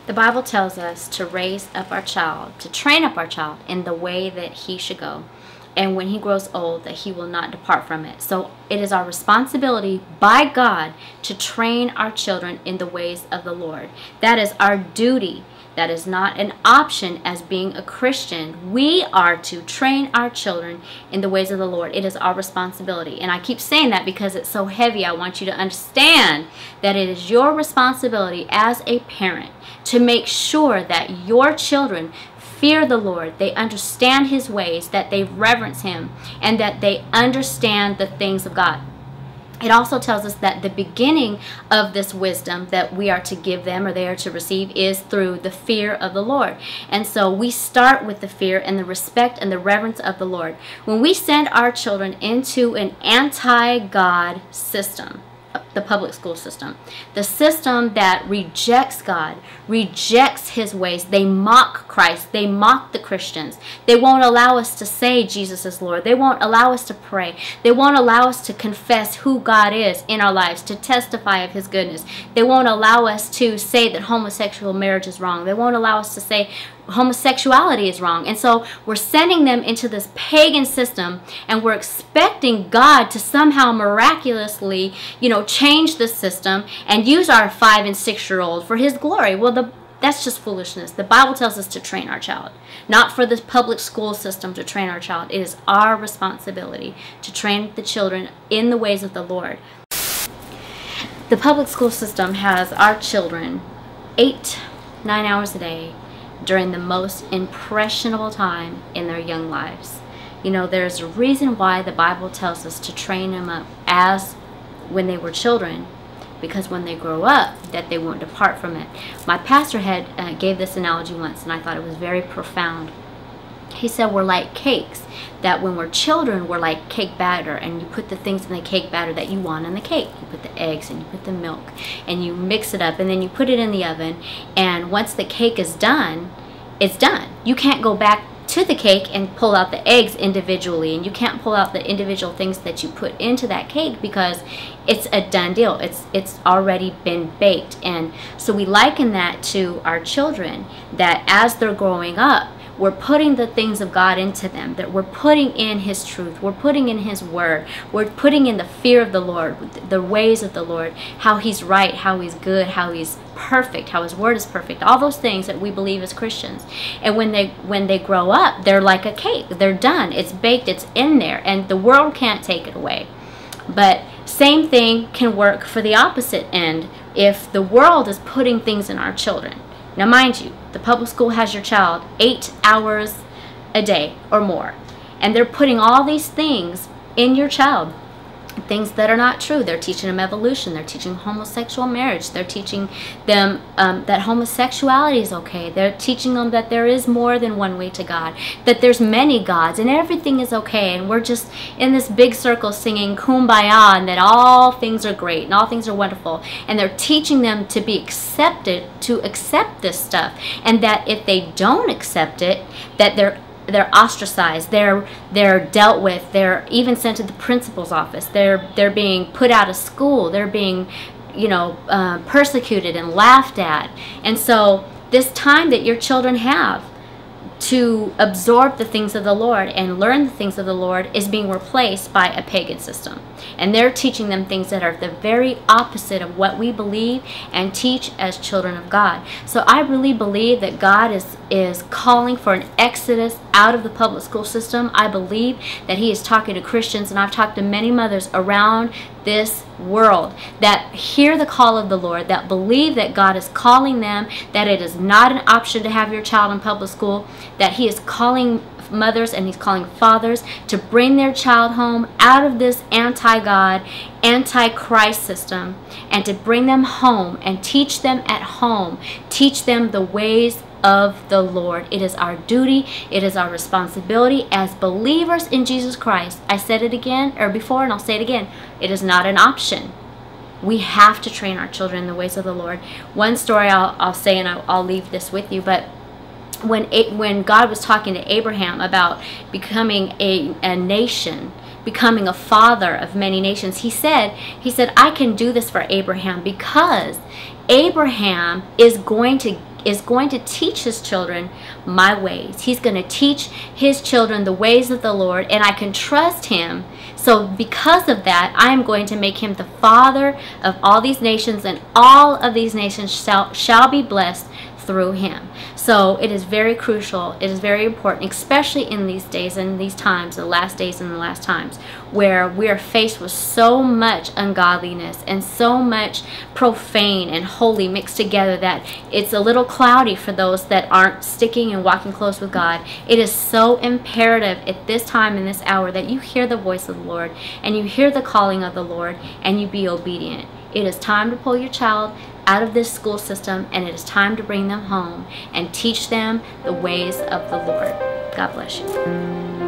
The Bible tells us to raise up our child, to train up our child in the way that he should go. And when he grows old, that he will not depart from it. So it is our responsibility by God to train our children in the ways of the Lord. That is our duty. That is not an option as being a Christian. We are to train our children in the ways of the Lord. It is our responsibility. And I keep saying that because it's so heavy. I want you to understand that it is your responsibility as a parent to make sure that your children fear the Lord, they understand his ways, that they reverence him, and that they understand the things of God. It also tells us that the beginning of this wisdom that we are to give them, or they are to receive, is through the fear of the Lord. And so we start with the fear and the respect and the reverence of the Lord. When we send our children into an anti-God system, the public school system, the system that rejects God, rejects his ways, they mock Christ, they mock the Christians. They won't allow us to say Jesus is Lord. They won't allow us to pray. They won't allow us to confess who God is in our lives, to testify of his goodness. They won't allow us to say that homosexual marriage is wrong. They won't allow us to say homosexuality is wrong. And so we're sending them into this pagan system, and we're expecting God to somehow miraculously, change the system and use our 5- and 6-year-old for his glory. Well, that's just foolishness. The Bible tells us to train our child, not for the public school system to train our child. It is our responsibility to train the children in the ways of the Lord. The public school system has our children 8-9 hours a day during the most impressionable time in their young lives. There's a reason why the Bible tells us to train them up as when they were children, because when they grow up, that they won't depart from it. My pastor gave this analogy once, and I thought it was very profound. He said we're like cakes, that when we're children, we're like cake batter, and you put the things in the cake batter that you want in the cake. You put the eggs and you put the milk, and you mix it up, and then you put it in the oven, and once the cake is done, it's done. You can't go back to the cake and pull out the eggs individually, and you can't pull out the individual things that you put into that cake, because it's a done deal. It's already been baked. And so we liken that to our children, that as they're growing up, we're putting the things of God into them, that we're putting in his truth, we're putting in his word, we're putting in the fear of the Lord, the ways of the Lord, how he's right, how he's good, how he's perfect, how his word is perfect, all those things that we believe as Christians. And when they grow up, they're like a cake. They're done. It's baked. It's in there, and the world can't take it away. But same thing can work for the opposite end if the world is putting things in our children. Now, mind you, the public school has your child 8 hours a day or more, and they're putting all these things in your child, things that are not true. They're teaching them evolution. They're teaching homosexual marriage. They're teaching them that homosexuality is okay. They're teaching them that there is more than one way to God, that there's many gods, and everything is okay, and we're just in this big circle singing kumbaya, and that all things are great and all things are wonderful. And they're teaching them to be accepted, to accept this stuff, and that if they don't accept it, that they're ostracized, they're dealt with, they're even sent to the principal's office, they're being put out of school, they're being persecuted and laughed at. And so this time that your children have to absorb the things of the Lord and learn the things of the Lord is being replaced by a pagan system. And they're teaching them things that are the very opposite of what we believe and teach as children of God. So I really believe that God is calling for an exodus out of the public school system. I believe that he is talking to Christians, and I've talked to many mothers around this world that hear the call of the Lord, that believe that God is calling them, that it is not an option to have your child in public school, that he is calling mothers and he's calling fathers to bring their child home out of this anti-God, anti-Christ system, and to bring them home and teach them at home, teach them the ways of the Lord. It is our duty, it is our responsibility as believers in Jesus Christ. I said it again, or before, and I'll say it again. It is not an option. We have to train our children in the ways of the Lord. One story I'll say, and I'll leave this with you, but when God was talking to Abraham about becoming a nation, becoming a father of many nations, he said, I can do this for Abraham because Abraham is going to is going to teach his children my ways. He's going to teach his children the ways of the Lord, and I can trust him. So because of that, I am going to make him the father of all these nations, and all of these nations shall be blessed through him. So it is very crucial, it is very important, especially in these days and these times, the last days and the last times, where we are faced with so much ungodliness and so much profane and holy mixed together that it's a little cloudy for those that aren't sticking and walking close with God. It is so imperative at this time and this hour that you hear the voice of the Lord, and you hear the calling of the Lord, and you be obedient. It is time to pull your child out of this school system, and it is time to bring them home and teach them the ways of the Lord. God bless you.